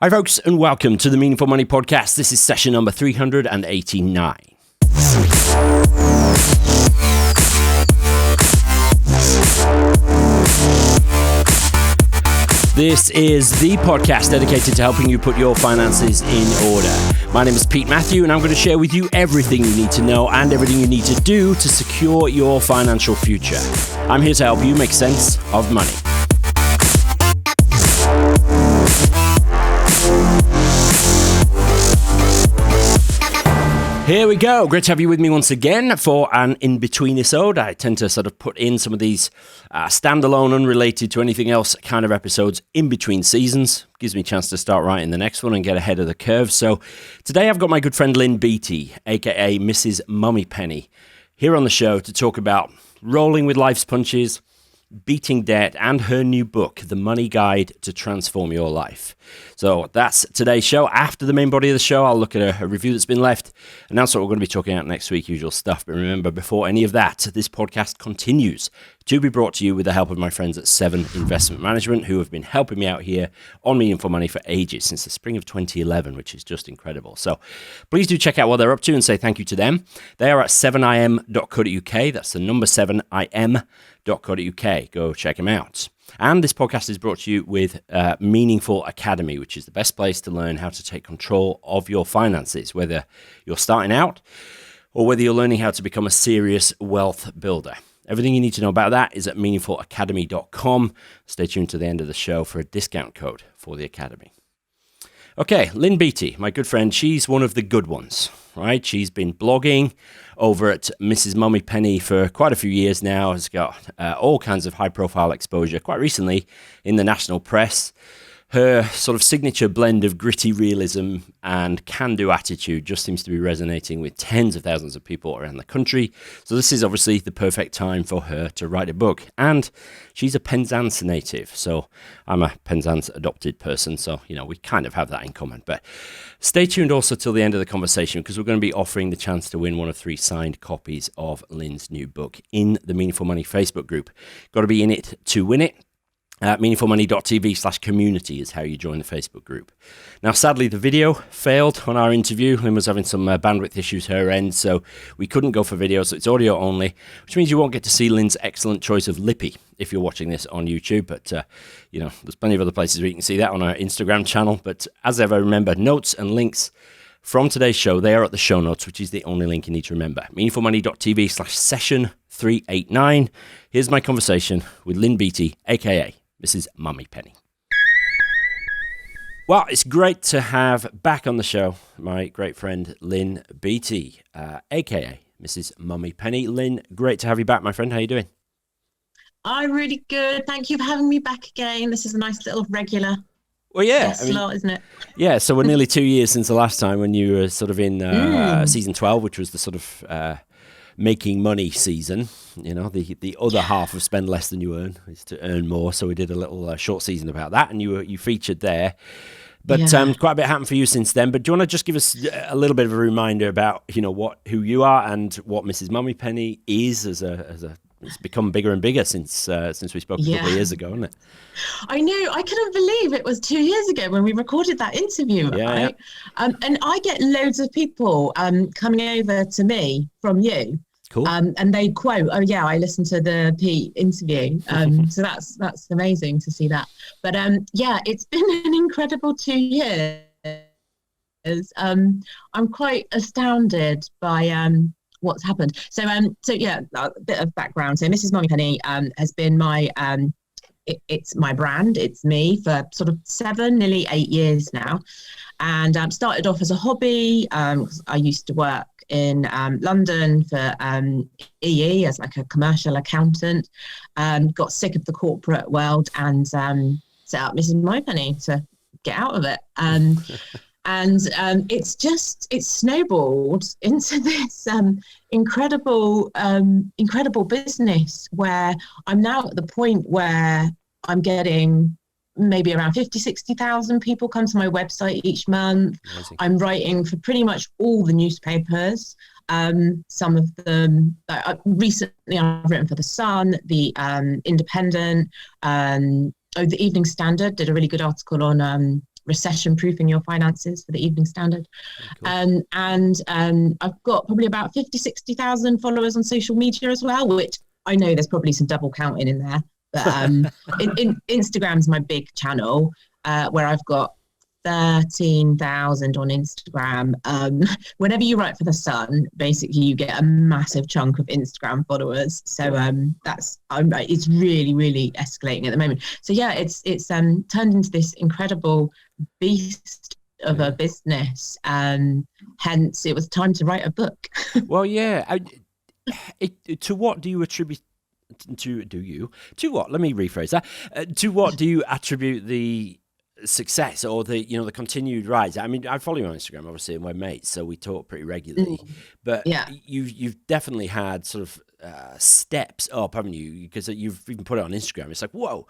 Hi folks, and welcome to the Meaningful Money Podcast. This is session number 389. This is the podcast dedicated to helping you put your finances in order. My name is Pete Matthew, and I'm going to share with you everything you need to know and everything you need to do to secure your financial future. I'm here to help you make sense of money. Here we go. Great to have you with me once again for an in-between episode. I tend to sort of put in some of these standalone, unrelated to anything else kind of episodes in between seasons. Gives me a chance to start writing the next one and get ahead of the curve. So today I've got my good friend Lynne Beatty, aka Mrs Mummypenny, here on the show to talk about rolling with life's punches, beating debt, and her new book, The Money Guide to Transform Your Life. So that's today's show. After the main body of the show, I'll look at a review that's been left, and that's what we're going to be talking about next week, usual stuff. But remember, before any of that, this podcast continues to be brought to you with the help of my friends at Seven Investment Management, who have been helping me out here on Meaningful Money for ages, since the spring of 2011, which is just incredible. So please do check out what they're up to and say thank you to them. They are at 7im.co.uk. That's the number 7im.co.uk. Go check them out. And this podcast is brought to you with Meaningful Academy, which is the best place to learn how to take control of your finances, whether you're starting out or whether you're learning how to become a serious wealth builder. Everything you need to know about that is at meaningfulacademy.com. Stay tuned to the end of the show for a discount code for the Academy. Okay, Lynne Beatty, my good friend, she's one of the good ones, right? She's been blogging over at Mrs Mummypenny for quite a few years now, has got all kinds of high-profile exposure, quite recently in the national press. Her sort of signature blend of gritty realism and can-do attitude just seems to be resonating with tens of thousands of people around the country. So this is obviously the perfect time for her to write a book. And she's a Penzance native, so I'm a Penzance adopted person, so, you know, we kind of have that in common. But stay tuned also till the end of the conversation, because we're going to be offering the chance to win one of 3 signed copies of Lynne's new book in the Meaningful Money Facebook group. Got to be in it to win it. meaningfulmoney.tv/community is how you join the Facebook group. Now, sadly, the video failed on our interview. Lynn was having some bandwidth issues her end, so we couldn't go for video, so it's audio only, which means you won't get to see Lynn's excellent choice of Lippy if you're watching this on YouTube. But, you know, there's plenty of other places where you can see that on our Instagram channel. But as ever, remember, notes and links from today's show, they are at the show notes, which is the only link you need to remember. meaningfulmoney.tv/session389. Here's my conversation with Lynne Beatty, aka Mrs Mummypenny. Well, it's great to have back on the show my great friend Lynne Beatty, aka Mrs Mummypenny. Lynn, great to have you back, my friend. How are you doing? I'm really good. Thank you for having me back again. This is a nice little regular. Well, yeah. Slot, isn't it? Yeah, so we're nearly 2 years since the last time when you were sort of in season 12, which was the sort of making money season. You know, the other half of spend less than you earn is to earn more. So we did a little short season about that, and you featured there. But quite a bit happened for you since then. But do you want to just give us a little bit of a reminder about, you know, who you are and what Mrs Mummypenny is as a it's become bigger and bigger since we spoke a couple of years ago, isn't it? I know. I couldn't believe it was 2 years ago when we recorded that interview, right? Yeah. And I get loads of people coming over to me from you. Cool. And they quote, "Oh yeah, I listened to the Pete interview." So that's amazing to see that. But yeah, it's been an incredible 2 years. I'm quite astounded by what's happened. So yeah, a bit of background. So Mrs Mummypenny has been my it's my brand. It's me for sort of 7, nearly 8 years now, and started off as a hobby. I used to work in London for EE as like a commercial accountant. Got sick of the corporate world and set up Mrs Mummypenny to get out of it. And it's snowballed into this incredible business where I'm now at the point where I'm getting maybe around 50,000-60,000 people come to my website each month. Amazing. I'm writing for pretty much all the newspapers. Some of them, recently I've written for The Sun, The Independent, the Evening Standard did a really good article on recession proofing your finances for the Evening Standard. Cool. I've got probably about 50,000-60,000 followers on social media as well, which I know there's probably some double counting in there. But Instagram's my big channel, where I've got 13,000 on Instagram. Whenever you write for The Sun, basically you get a massive chunk of Instagram followers. So it's really, really escalating at the moment. So yeah, it's turned into this incredible beast of a business. Hence, it was time to write a book. Well, yeah. To what do you attribute? To what? Let me rephrase that. To what do you attribute the success or the continued rise? I mean, I follow you on Instagram, obviously, and we're mates, so we talk pretty regularly. But yeah, you've definitely had sort of steps up, haven't you? Because you've even put it on Instagram. It's like, whoa,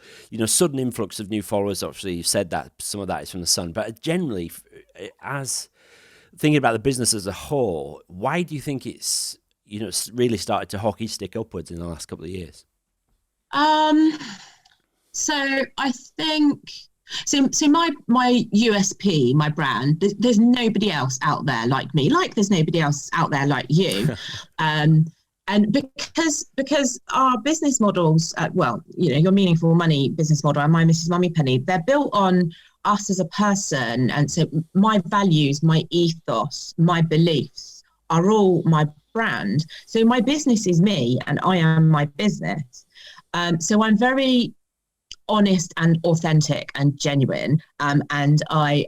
sudden influx of new followers. Obviously, you've said that some of that is from The Sun, but generally, as thinking about the business as a whole, why do you think it's really started to hockey stick upwards in the last couple of years? So I think. So my USP, my brand, there's nobody else out there like me, like there's nobody else out there like you. And because our business models, your Meaningful Money business model and my Mrs Mummypenny, they're built on us as a person. And so my values, my ethos, my beliefs are all my brand. So my business is me and I am my business. So I'm very honest and authentic and genuine. And I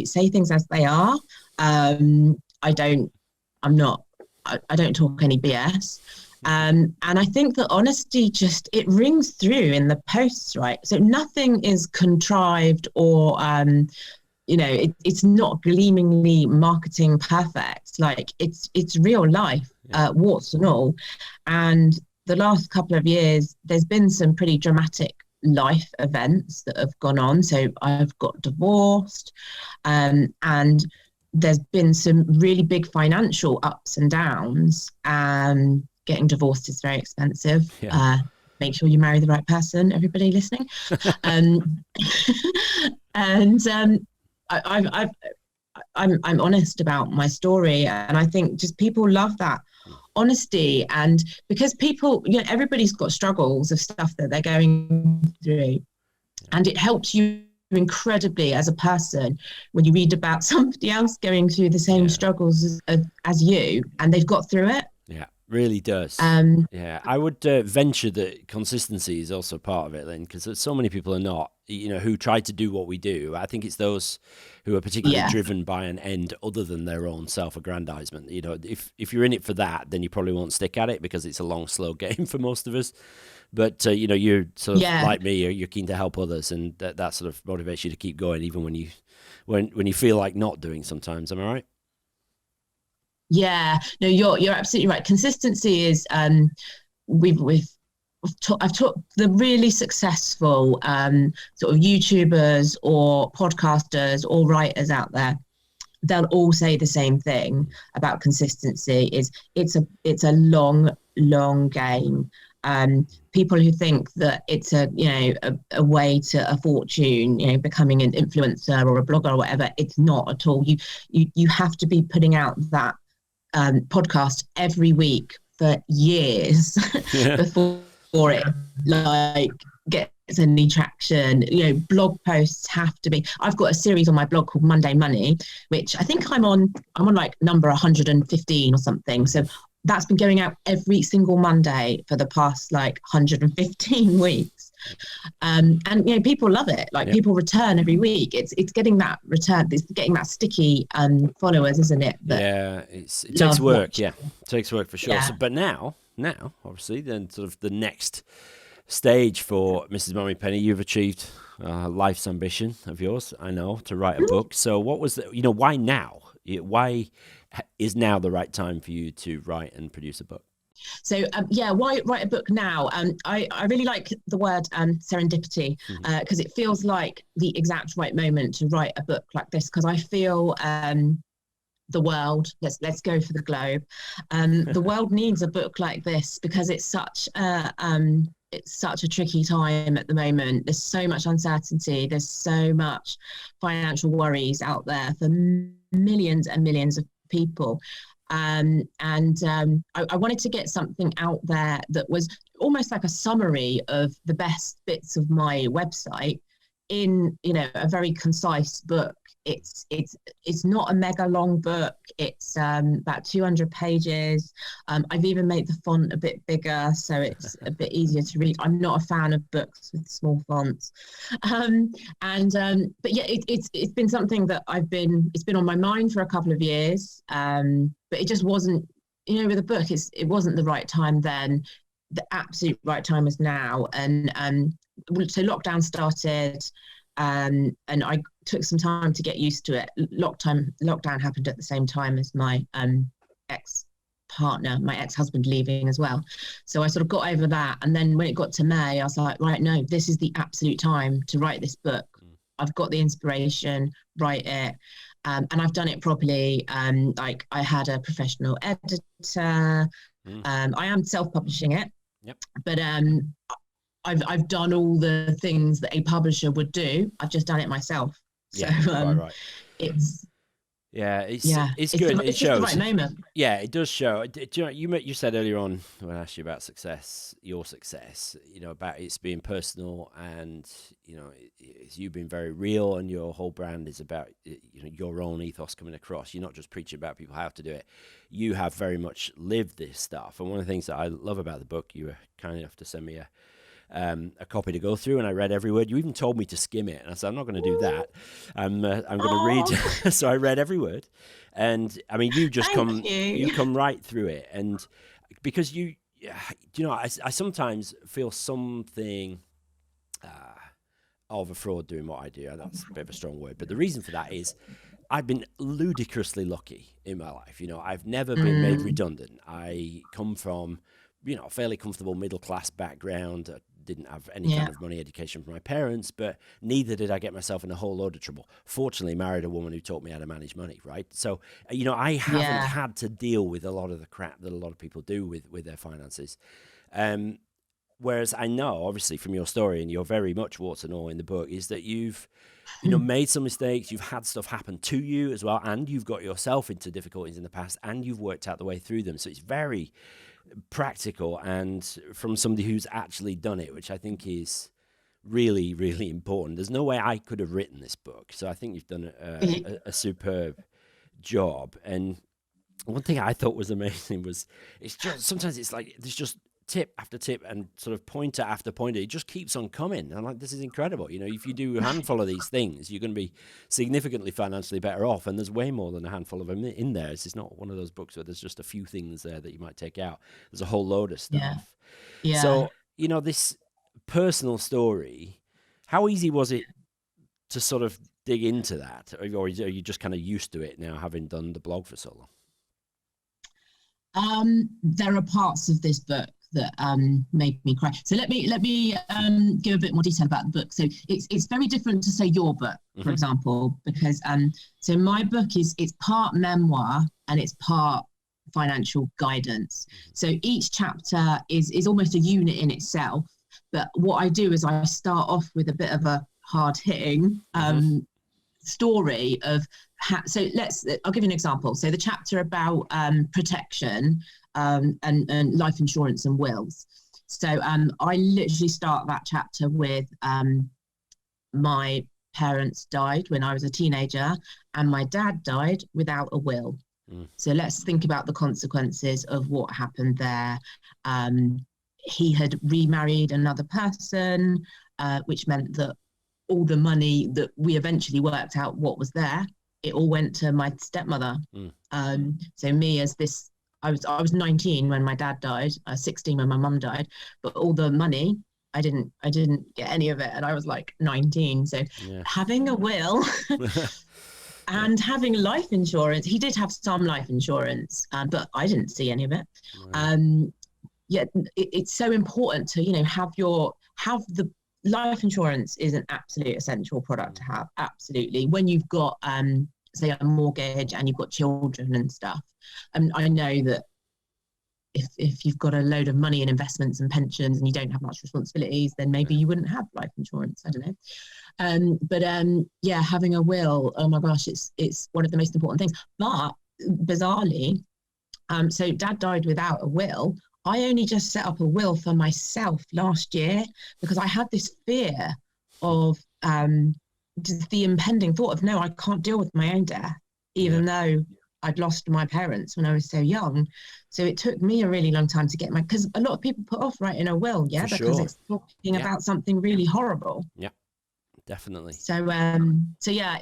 say things as they are. I don't talk any BS. And I think that honesty it rings through in the posts, right? So nothing is contrived or, it's not gleamingly marketing perfect. Like it's real life, warts and all. And the last couple of years, there's been some pretty dramatic life events that have gone on. So I've got divorced, and there's been some really big financial ups and downs. Getting divorced is very expensive. Make sure you marry the right person, everybody listening. I'm honest about my story, and I think just people love that honesty. And because people, everybody's got struggles of stuff that they're going through, and it helps you incredibly as a person when you read about somebody else going through the same struggles as you, and they've got through it. Really does. I would venture that consistency is also part of it, Lynn, because so many people are not, who try to do what we do. I think it's those who are particularly driven by an end other than their own self-aggrandizement. If you're in it for that, then you probably won't stick at it because it's a long, slow game for most of us. But, you're sort of like me, you're keen to help others, and that sort of motivates you to keep going even when you feel like not doing sometimes. Am I right? Yeah, no, you're absolutely right. Consistency is I've taught the really successful sort of YouTubers or podcasters or writers out there. They'll all say the same thing about consistency. It's a long game. People who think that it's a way to a fortune, becoming an influencer or a blogger or whatever, it's not at all. You have to be putting out that podcast every week for years before it gets any traction. Blog posts have to be. I've got a series on my blog called Monday Money, which I think I'm on like number 115 or something. So that's been going out every single Monday for the past like 115 weeks. And people love it. Like people return every week. It's getting that return. It's getting that sticky followers, isn't it? It takes work. Watching. It takes work for sure. Yeah. So, but now, obviously, then sort of the next stage for Mrs Mummypenny, you've achieved life's ambition of yours. I know, to write a book. So, what was why now? Why is now the right time for you to write and produce a book? So why write a book now? I really like the word serendipity because it feels like the exact right moment to write a book like this, because I feel the world, let's go for the globe, the world needs a book like this because it's such a it's such a tricky time at the moment. There's so much uncertainty. There's so much financial worries out there for millions and millions of people. I wanted to get something out there that was almost like a summary of the best bits of my website in, you know, a very concise book. It's not a mega long book. It's about 200 pages. I've even made the font a bit bigger, so it's a bit easier to read. I'm not a fan of books with small fonts. But yeah, it's been something that it's been on my mind for a couple of years. But it just wasn't, you know, with a book, it wasn't the right time then. The absolute right time is now. And so lockdown started, and I took some time to get used to it. Lockdown happened at the same time as my ex-partner, my ex-husband leaving as well. So I sort of got over that. And then when it got to May, I was like, right, no, this is the absolute time to write this book. I've got the inspiration, write it. And I've done it properly. Like I had a professional editor. I am self-publishing it. Yep. But I've done all the things that a publisher would do. I've just done it myself. So right. It's good. It shows. The right moment. Yeah, it does show. You said earlier on when I asked you about success, your success, you know, about it's being personal, and you know, it's you being very real, and your whole brand is about, you know, your own ethos coming across. You're not just preaching about people how to do it. You have very much lived this stuff. And one of the things that I love about the book, you were kind enough to send me a copy to go through, and I read every word. You even told me to skim it, and I said, I'm not going to do that. I'm going to read. So I read every word, and I mean, you come right through it, and because you know, I sometimes feel something of a fraud doing what I do. That's a bit of a strong word, but the reason for that is I've been ludicrously lucky in my life. You know, I've never been made redundant. I come from, you know, a fairly comfortable middle-class background. I didn't have any kind of money education from my parents, but neither did I get myself in a whole load of trouble. Fortunately, married a woman who taught me how to manage money, right? So, you know, I haven't had to deal with a lot of the crap that a lot of people do with their finances. Whereas I know, obviously, from your story, and you're very much warts and all in the book, is that you've, you know, made some mistakes, you've had stuff happen to you as well, and you've got yourself into difficulties in the past, and you've worked out the way through them. So it's very practical, and from somebody who's actually done it, which I think is really, really important. There's no way I could have written this book. So I think you've done a superb job. And one thing I thought was amazing was, it's just, sometimes it's like, there's just tip after tip and sort of pointer after pointer. It just keeps on coming. I'm like, this is incredible. You know, if you do a handful of these things, you're going to be significantly financially better off. And there's way more than a handful of them in there. It's not one of those books where there's just a few things there that you might take out. There's a whole load of stuff. Yeah. So, you know, this personal story, how easy was it to sort of dig into that? Or are you just kind of used to it now, having done the blog for so long? There are parts of this book that made me cry. So let me give a bit more detail about the book. So it's very different to say your book, for example, because so my book it's part memoir and it's part financial guidance. So each chapter is almost a unit in itself. But what I do is I start off with a bit of a hard hitting story of so I'll give you an example. So the chapter about protection and life insurance and wills. So I literally start that chapter with my parents died when I was a teenager, and my dad died without a will. So let's think about the consequences of what happened there. He had remarried another person, which meant that all the money that we eventually worked out what was there, it all went to my stepmother. So me as this, I was 19 when my dad died, 16 when my mum died, but all the money, I didn't get any of it, and I was like 19. So having a will and having life insurance, he did have some life insurance, but I didn't see any of it. It's so important to, you know, have the life insurance is an absolute essential product to have. Absolutely. When you've got, say, a mortgage and you've got children and stuff. I know that if you've got a load of money in investments and pensions and you don't have much responsibilities, then maybe you wouldn't have life insurance. I don't know. But yeah, having a will, oh my gosh, it's one of the most important things. But bizarrely, so Dad died without a will. I only just set up a will for myself last year because I had this fear of the impending thought of, no, I can't deal with my own death, even though I'd lost my parents when I was so young. So it took me a really long time to get because a lot of people put off writing a will, because it's talking about something really horrible. Yeah, definitely. So yeah,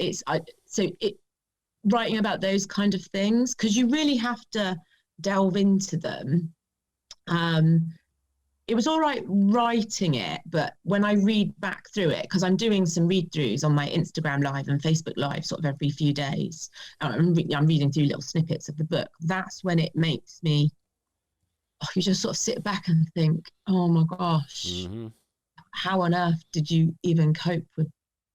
writing about those kind of things, because you really have to delve into them. It was all right writing it, but when I read back through it, because I'm doing some read-throughs on my Instagram Live and Facebook Live sort of every few days, I'm reading through little snippets of the book. That's when it makes me, you just sort of sit back and think, oh my gosh, how on earth did you even cope with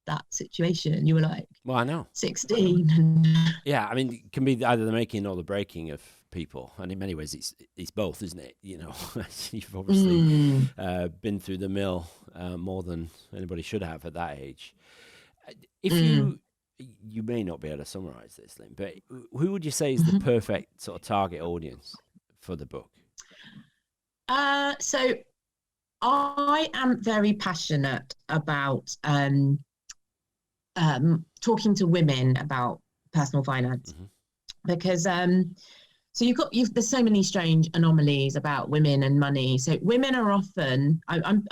that situation? You were like, well, I know, 16. Yeah, I mean, it can be either the making or the breaking of people, and in many ways it's both, isn't it? You know, you've obviously been through the mill more than anybody should have at that age. If you may not be able to summarize this, Lynn, but who would you say is the perfect sort of target audience for the book? So I am very passionate about talking to women about personal finance, because there's so many strange anomalies about women and money. So women are often, I'm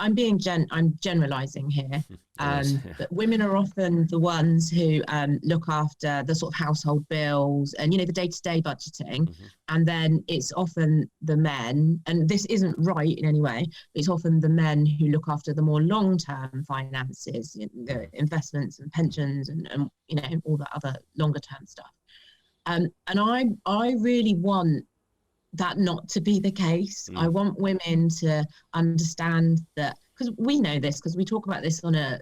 generalizing here, but women are often the ones who look after the sort of household bills and, the day-to-day budgeting. And then it's often the men, and this isn't right in any way, but it's often the men who look after the more long-term finances, the investments and pensions and all the other longer-term stuff. And I really want that not to be the case. I want women to understand that, because we know this, because we talk about this on a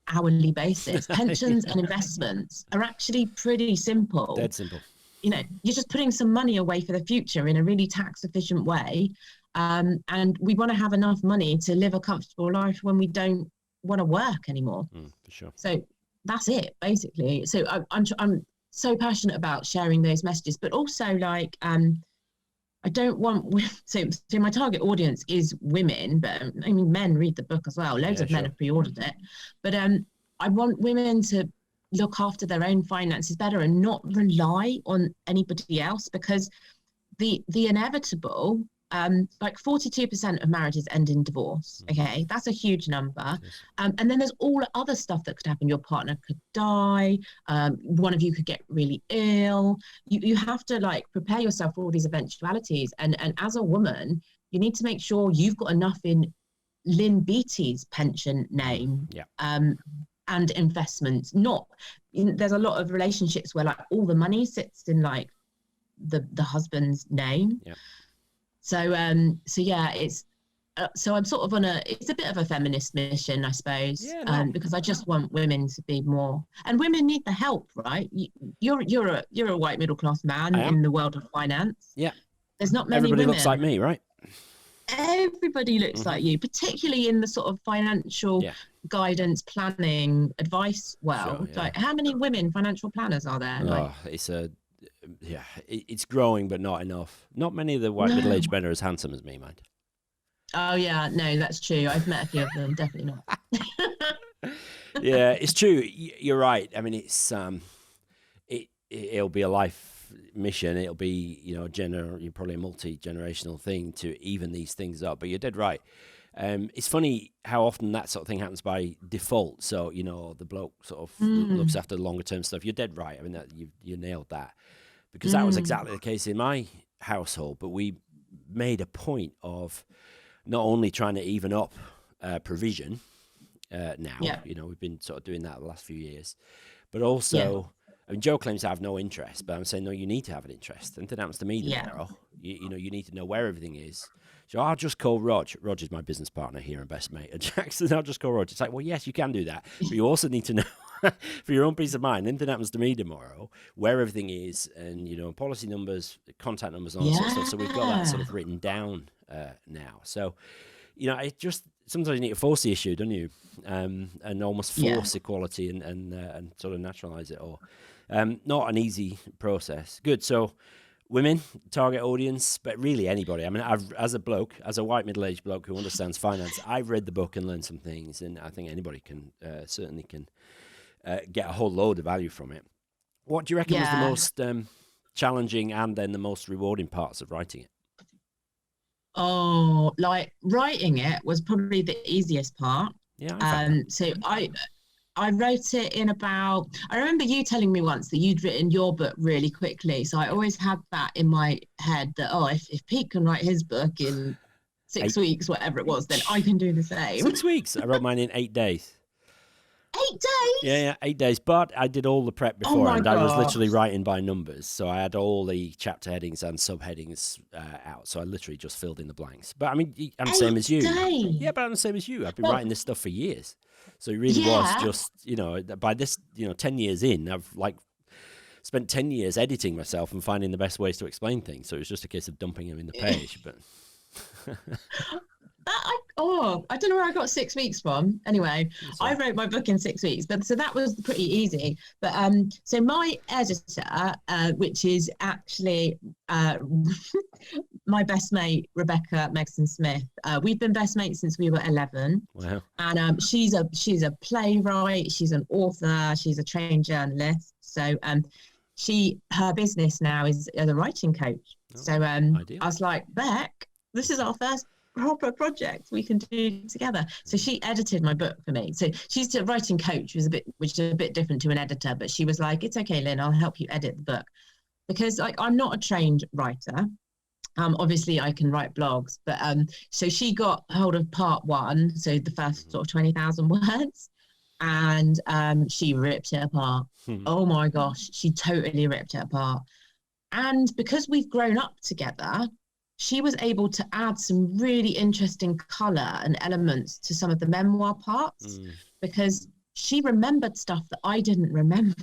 hourly basis. Pensions and investments are actually pretty simple. Dead simple. You're just putting some money away for the future in a really tax efficient way. And we want to have enough money to live a comfortable life when we don't want to work anymore. For sure. So that's it, basically. So I'm so passionate about sharing those messages, but also I don't want, so my target audience is women, but I mean, men read the book as well. Loads of men have pre-ordered it, but I want women to look after their own finances better and not rely on anybody else, because the inevitable, like 42% of marriages end in divorce. Okay, that's a huge number. And then there's all the other stuff that could happen. Your partner could die. One of you could get really ill. You have to prepare yourself for all these eventualities. And as a woman, you need to make sure you've got enough in Lynne Beatty's pension name. And investments. There's a lot of relationships where all the money sits in the husband's name. So yeah, it's so I'm sort of it's a bit of a feminist mission, I suppose, because I just want women to be more, and women need the help, right? You're a white middle class man in the world of finance. There's not many Everybody women. looks like me, right? Everybody looks like you, particularly in the sort of financial guidance, planning, advice world. Sure, how many women financial planners are there? It's growing, but not enough. Not many of the white middle-aged men are as handsome as me, mind. Oh yeah, no, that's true. I've met a few of them. Definitely not. Yeah, it's true. You're right. I mean, it's it'll be a life mission. It'll be probably a multi-generational thing to even these things up. But you're dead right. It's funny how often that sort of thing happens by default. So the bloke sort of looks after the longer term stuff. You're dead right. I mean, you nailed that, because that was exactly the case in my household. But we made a point of not only trying to even up provision now. We've been sort of doing that the last few years, but also. I mean, Joe claims to have no interest, but I'm saying, no, you need to have an interest. Anything happens to me tomorrow, you need to know where everything is. So I'll just call Rog. Rog is my business partner here and best mate at Jackson. I'll just call Rog. It's like, well, yes, you can do that, but you also need to know for your own peace of mind, anything happens to me tomorrow, where everything is, and policy numbers, contact numbers, and all that sort of stuff. So we've got that sort of written down now. So it just sometimes you need to force the issue, don't you? And almost force equality and sort of naturalize it all. Not an easy process. Good. So women, target audience, but really anybody. I mean, as a white middle-aged bloke who understands finance, I've read the book and learned some things, and I think anybody can certainly get a whole load of value from it. What do you reckon was the most challenging and then the most rewarding parts of writing it? Oh, like writing it was probably the easiest part. Yeah. So I wrote it in about, I remember you telling me once that you'd written your book really quickly. So I always had that in my head that, if Pete can write his book in 6 weeks, whatever it was, then I can do the same. 6 weeks. I wrote mine in 8 days. 8 days? Yeah, 8 days. But I did all the prep beforehand. I was literally writing by numbers. So I had all the chapter headings and subheadings out. So I literally just filled in the blanks. But I mean, I'm the same as you. Days. Yeah, but I'm the same as you. I've been writing this stuff for years. So it really was just, by this, 10 years in, I've spent 10 years editing myself and finding the best ways to explain things. So it was just a case of dumping them in the page. But I don't know where I got 6 weeks from. Anyway, I wrote my book in 6 weeks, but so that was pretty easy. But so my editor, which is actually my best mate, Rebecca Megson Smith, we've been best mates since we were 11. Wow. And she's a playwright, she's an author, she's a trained journalist. So her business now is as a writing coach. So I was like, Beck, this is our first proper project we can do together. So she edited my book for me. So she's a writing coach, which is a bit different to an editor, but she was like, it's okay, Lynn, I'll help you edit the book. Because I'm not a trained writer. Obviously I can write blogs, but so she got hold of part 1, so the first sort of 20,000 words, and she ripped it apart. Oh my gosh, she totally ripped it apart. And because we've grown up together, she was able to add some really interesting colour and elements to some of the memoir parts because she remembered stuff that I didn't remember.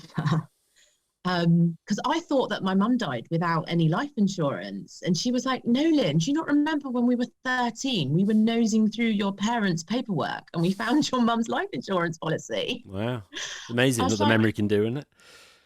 Because I thought that my mum died without any life insurance. And she was like, no, Lynn, do you not remember when we were 13? We were nosing through your parents' paperwork and we found your mum's life insurance policy. Wow. It's amazing what the memory can do, isn't it?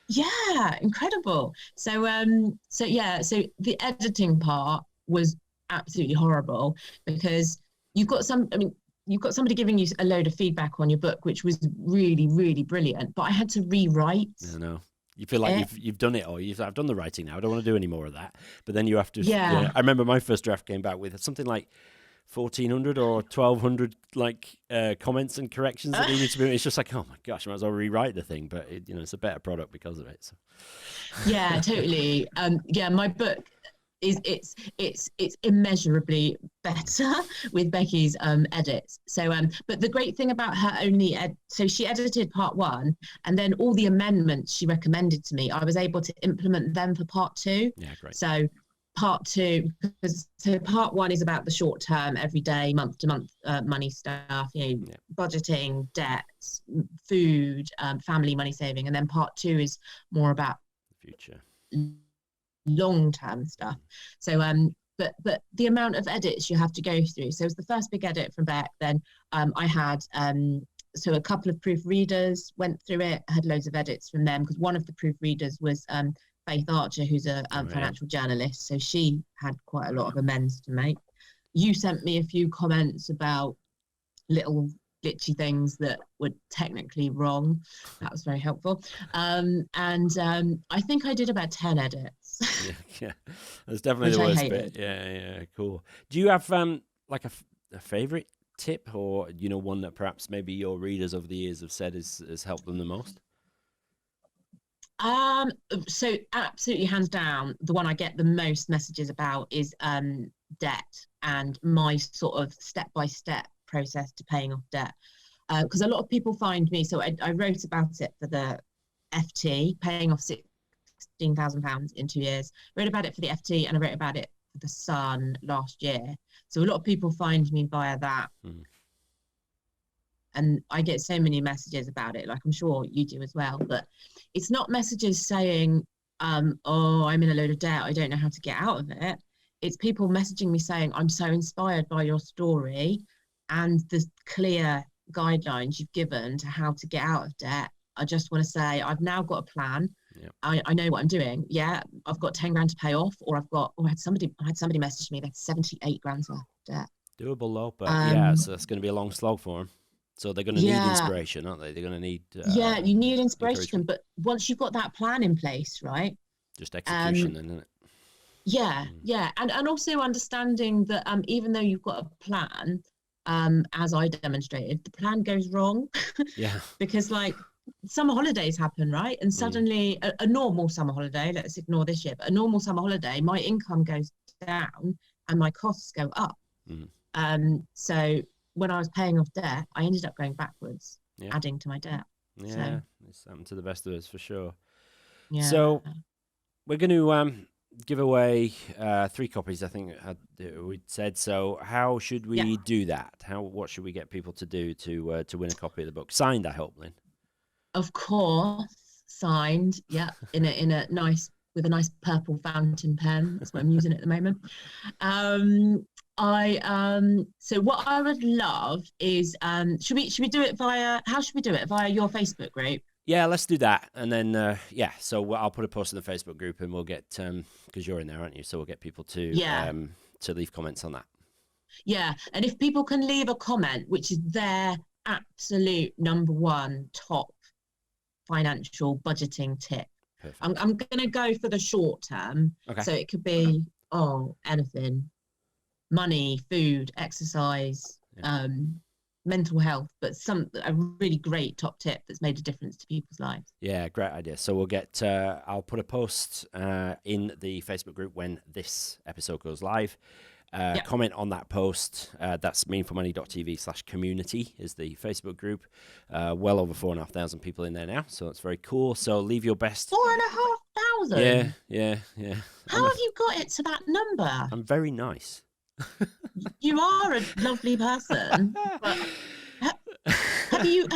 Yeah, incredible. So the editing part was absolutely horrible because you've got somebody giving you a load of feedback on your book, which was really, really brilliant. But I had to rewrite. I know. You feel like you've done it all. I've done the writing now. I don't want to do any more of that. But then you have to. Yeah. I remember my first draft came back with something like 1,400 or 1,200 comments and corrections that needed to be. It's just like, oh my gosh, I might as well rewrite the thing. But it's a better product because of it. So. Yeah, totally. My book. It's immeasurably better with Becky's edits. So but the great thing about her so she edited part 1 and then all the amendments she recommended to me, I was able to implement them for part 2. Yeah, great. So part 2, so part 1 is about the short term, everyday, month to month money stuff, budgeting, debts, food, family money saving, and then part 2 is more about the future. Long-term stuff. So but the amount of edits you have to go through, so it was the first big edit from Beck. Then I had so a couple of proofreaders went through it. I had loads of edits from them because one of the proofreaders was Faith Archer, who's a financial journalist, so she had quite a lot of amends to make. You sent me a few comments about little glitchy things that were technically wrong. That was very helpful. And I think I did about 10 edits. yeah. That's definitely the worst bit. Yeah, cool. Do you have like a favorite tip or one that perhaps maybe your readers over the years have said has helped them the most? So absolutely hands down, the one I get the most messages about is debt and my sort of step-by-step process to paying off debt. Because a lot of people find me, so I wrote about it for the FT, paying off £16,000 in 2 years. I wrote about it for the FT and I wrote about it for the Sun last year. So a lot of people find me via that. and I get so many messages about it, like I'm sure you do as well, but it's not messages saying, oh, I'm in a load of debt, I don't know how to get out of it. It's people messaging me saying, I'm so inspired by your story and the clear guidelines you've given to how to get out of debt. I just want to say I've now got a plan. Yeah. I know what I'm doing. Yeah, I've got 10 grand to pay off, or I had somebody message me, they had 78 grand's worth of debt. Doable though, but so that's going to be a long slog for them. So they're going to need inspiration, aren't they? They're going to need you need inspiration, but once you've got that plan in place, right? Just execution, then, isn't it? Yeah, and also understanding that even though you've got a plan, as I demonstrated, the plan goes wrong. Yeah. Because like summer holidays happen, right? And suddenly a normal summer holiday, let's ignore this year, but a normal summer holiday, my income goes down and my costs go up. So when I was paying off debt, I ended up going backwards, adding to my debt. Yeah, so, it's happened to the best of us for sure. Yeah. So we're going to give away 3 copies, I think we said. So how should we do that? What should we get people to do to win a copy of the book? Signed, I hope, Lynn. Of course, signed. Yeah, in a nice, with a nice purple fountain pen. That's what I'm using at the moment. So what I would love is should we do it via, how should we do it, via your Facebook group? Yeah, let's do that. And then so I'll put a post in the Facebook group, and we'll get because you're in there, aren't you? So we'll get people to leave comments on that. Yeah, and if people can leave a comment, which is their absolute number one top financial budgeting tip. Perfect. I'm going to go for the short term. Okay. So it could be anything. Money, food, exercise, mental health, but a really great top tip that's made a difference to people's lives. Yeah, great idea. So we'll get I'll put a post in the Facebook group when this episode goes live. Comment on that post. That's meanformoney.tv/community is the Facebook group. Well over 4,500 people in there now, so that's very cool. So leave your best. 4,500. Yeah. How have you got it to that number? I'm very nice. You are a lovely person. But have you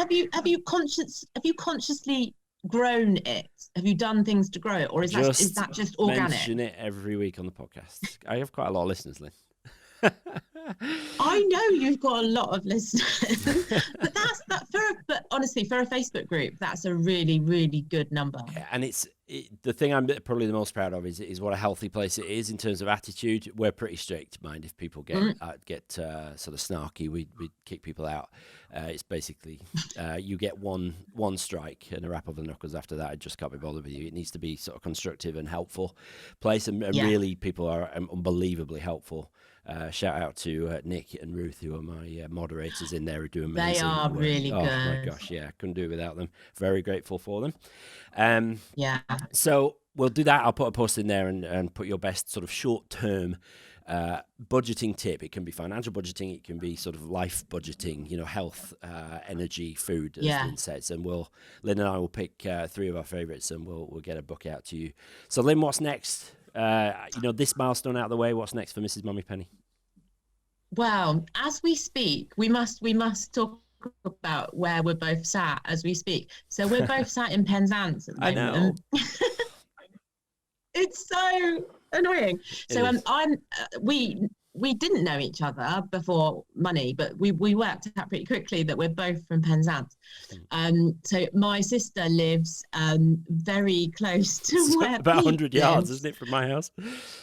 consciously grown it? Have you done things to grow it, or is that just organic? Mention it every week on the podcast. I have quite a lot of listeners, Lynn. I know you've got a lot of listeners, but honestly, for a Facebook group, that's a really, really good number. Yeah, and the thing I'm probably the most proud of is what a healthy place it is in terms of attitude. We're pretty strict, mind. If people get sort of snarky, we kick people out. It's basically you get one strike and a rap of the knuckles after that. I just can't be bothered with you. It needs to be sort of constructive and helpful place, and really people are unbelievably helpful. Shout out to Nick and Ruth, who are my moderators in there, who do amazing. They are really good. Oh my gosh, yeah, couldn't do it without them. Very grateful for them. So we'll do that. I'll put a post in there and put your best sort of short-term budgeting tip. It can be financial budgeting. It can be sort of life budgeting, health, energy, food, as Lynn says. And Lynn and I will pick 3 of our favorites, and we'll get a book out to you. So Lynn, what's next? This milestone out of the way, what's next for Mrs Mummypenny? Well, as we speak, we must talk about where we're both sat as we speak. So we're both sat in Penzance at the moment. I know. It's so annoying. We didn't know each other before money, but we worked out pretty quickly that we're both from Penzance. So my sister lives very close to where about 100 yards, lives. Isn't it, from my house?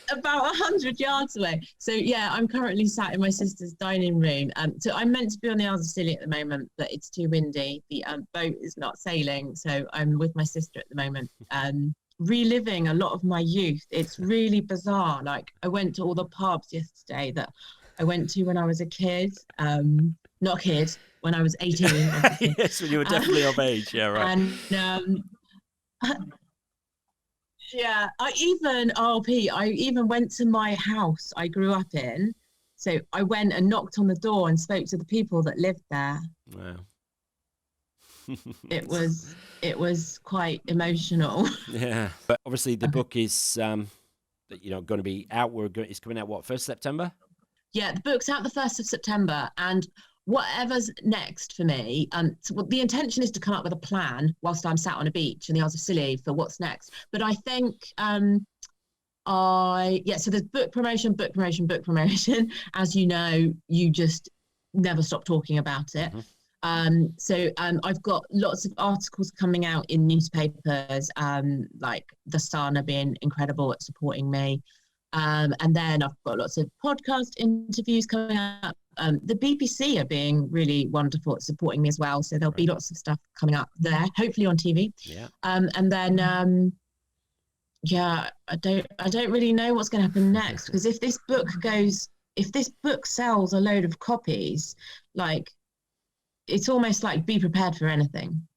About 100 yards away. So yeah, I'm currently sat in my sister's dining room. So I'm meant to be on the Isles of Scilly at the moment, but it's too windy. The boat is not sailing, so I'm with my sister at the moment. Reliving a lot of my youth. It's really bizarre. Like, I went to all the pubs yesterday that I went to when I was a kid. Not a kid, when I was 18. Yes, when you were definitely of age. Yeah, right. And I even went to my house I grew up in. So I went and knocked on the door and spoke to the people that lived there. Wow. It was quite emotional. Yeah, but obviously the book is going to be out. It's coming out 1st September. Yeah, the book's out the 1st of September, and whatever's next for me, so the intention is to come up with a plan whilst I'm sat on a beach in the Isles of Scilly for what's next. But I think so there's book promotion. As you know, you just never stop talking about it. I've got lots of articles coming out in newspapers, like The Sun have been incredible at supporting me. And then I've got lots of podcast interviews coming up. The BBC are being really wonderful at supporting me as well. So there'll be lots of stuff coming up there, hopefully on TV. Yeah. And then, I don't really know what's going to happen next, because if this book sells a load of copies, like, it's almost like be prepared for anything.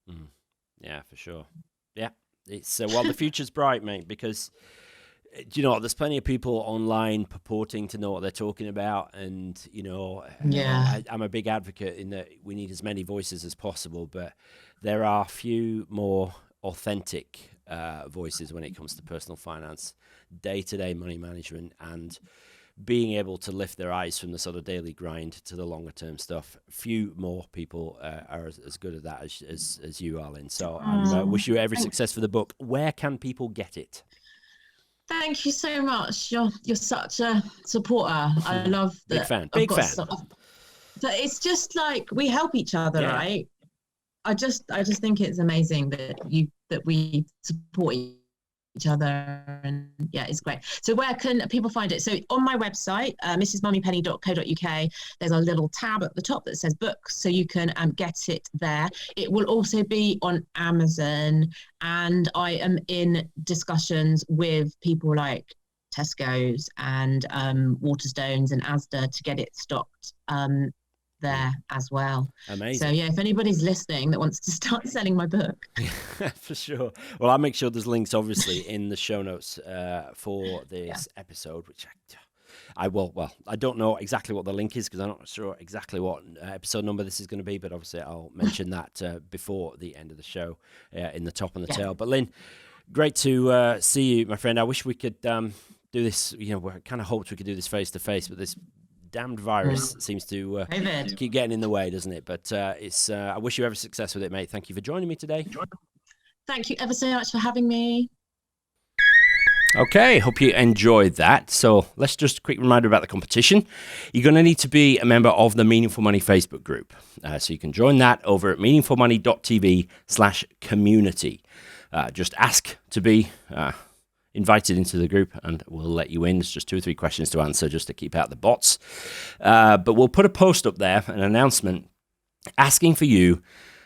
Yeah, for sure. Yeah. It's the future's bright, mate, because you know, there's plenty of people online purporting to know what they're talking about. And, you know, I'm a big advocate in that we need as many voices as possible, but there are few more authentic voices when it comes to personal finance, day-to-day money management, and being able to lift their eyes from the sort of daily grind to the longer term stuff. Few more people are as good at that as you are, Lynn. So I wish you every success for the book. Where can people get it? Thank you so much. You're such a supporter. I love that. Big fan. But it's just like we help each other, right? I just think it's amazing that we support each other, and it's great. So where can people find it? So on my website, mrsmummypenny.co.uk, there's a little tab at the top that says books, so you can get it there. It will also be on Amazon, and I am in discussions with people like Tesco's and Waterstones and Asda to get it stocked there as well. Amazing. So if anybody's listening that wants to start selling my book. For sure. Well, I'll make sure there's links obviously in the show notes for this episode, which I will. Well, I don't know exactly what the link is because I'm not sure exactly what episode number this is going to be, but obviously I'll mention that before the end of the show in the top and the tail. But Lynn, great to see you, my friend. I wish we could do this, we kind of hoped we could do this face to face, but this damned virus seems to keep getting in the way, doesn't it? But I wish you every success with it, mate. Thank you for joining me today. Thank you ever so much for having me. Okay, hope you enjoyed that. So let's just a quick reminder about the competition. You're going to need to be a member of the Meaningful Money Facebook group. So you can join that over at meaningfulmoney.tv/community. Just ask to be invited into the group and we'll let you in. It's just 2 or 3 questions to answer just to keep out the bots. But we'll put a post up there, an announcement, asking for you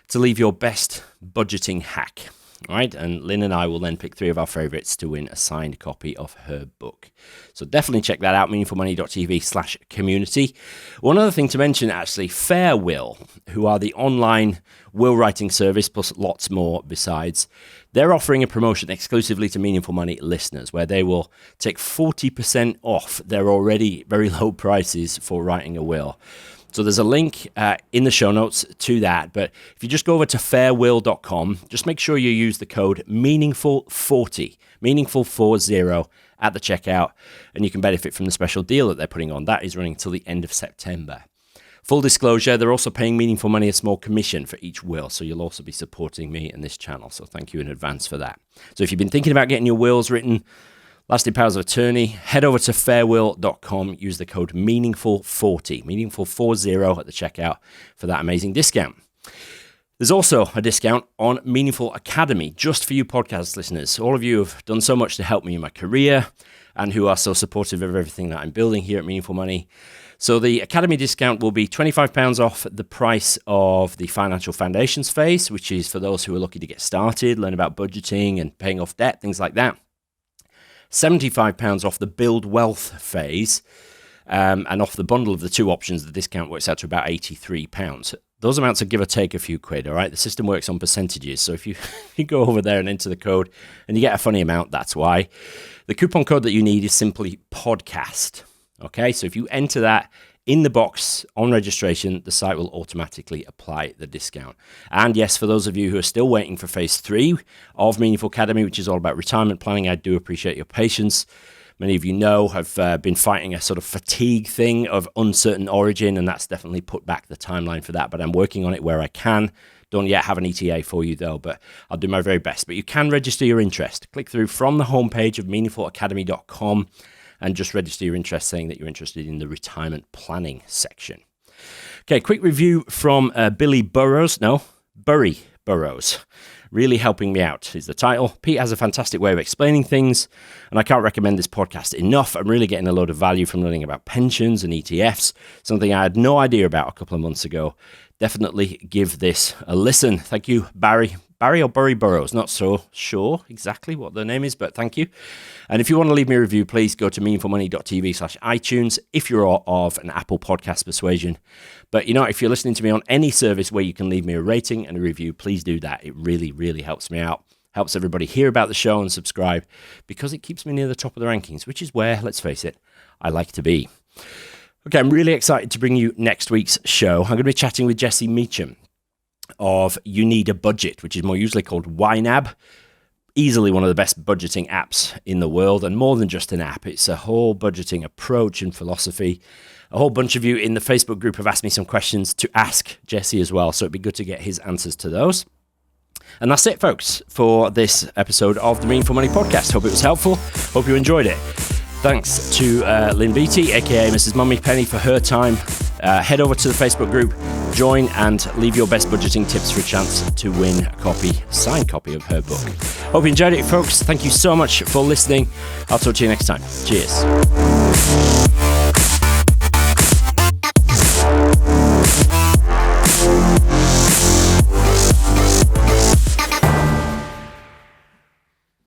to leave your best budgeting hack. All right, and Lynn and I will then pick 3 of our favorites to win a signed copy of her book. So definitely check that out, meaningfulmoney.tv/community. One other thing to mention, actually, Fairwill, who are the online will writing service, plus lots more besides, they're offering a promotion exclusively to Meaningful Money listeners, where they will take 40% off their already very low prices for writing a will. So there's a link in the show notes to that. But if you just go over to fairwill.com, just make sure you use the code meaningful40, meaningful40 at the checkout, and you can benefit from the special deal that they're putting on. That is running till the end of September. Full disclosure, they're also paying Meaningful Money a small commission for each will, so you'll also be supporting me and this channel. So thank you in advance for that. So if you've been thinking about getting your wills written, lasting powers of attorney, head over to fairwill.com, use the code meaningful40, meaningful40 at the checkout for that amazing discount. There's also a discount on Meaningful Academy, just for you podcast listeners. All of you have done so much to help me in my career and who are so supportive of everything that I'm building here at Meaningful Money. So the Academy discount will be £25 off the price of the Financial Foundations phase, which is for those who are looking to get started, learn about budgeting and paying off debt, things like that. £75 off the Build Wealth phase, and off the bundle of the 2 options, the discount works out to about £83. Those amounts are give or take a few quid, all right? The system works on percentages, so if you go over there and enter the code and you get a funny amount, that's why. The coupon code that you need is simply podcast, okay? So if you enter that in the box on registration, the site will automatically apply the discount. And yes, for those of you who are still waiting for phase 3 of Meaningful Academy, which is all about retirement planning, I do appreciate your patience. many of you know, have been fighting a sort of fatigue thing of uncertain origin, and that's definitely put back the timeline for that, but I'm working on it where I can. Don't yet have an ETA for you though, but I'll do my very best. But you can register your interest. Click through from the homepage of meaningfulacademy.com and just register your interest, saying that you're interested in the retirement planning section. Okay, quick review from Bury Burrows. Really helping me out is the title. Pete has a fantastic way of explaining things, and I can't recommend this podcast enough. I'm really getting a load of value from learning about pensions and ETFs, something I had no idea about a couple of months ago. Definitely give this a listen. Thank you, Barry or Bury Burrows. Not so sure exactly what the name is, but thank you. And if you want to leave me a review, please go to meaningfulmoney.tv/iTunes if you're of an Apple podcast persuasion. But if you're listening to me on any service where you can leave me a rating and a review, please do that. It really, really helps me out. Helps everybody hear about the show and subscribe, because it keeps me near the top of the rankings, which is where, let's face it, I like to be. Okay, I'm really excited to bring you next week's show. I'm going to be chatting with Jessie Meacham of You Need a Budget, which is more usually called YNAB. Easily one of the best budgeting apps in the world, and more than just an app. It's a whole budgeting approach and philosophy. A whole bunch of you in the Facebook group have asked me some questions to ask Jessie as well, so it'd be good to get his answers to those. And that's it, folks, for this episode of the Meaningful Money Podcast. Hope it was helpful. Hope you enjoyed it. Thanks to Lynne Beatty, aka Mrs Mummypenny, for her time. Head over to the Facebook group, join, and leave your best budgeting tips for a chance to win a signed copy of her book. Hope you enjoyed it, folks. Thank you so much for listening. I'll talk to you next time. Cheers.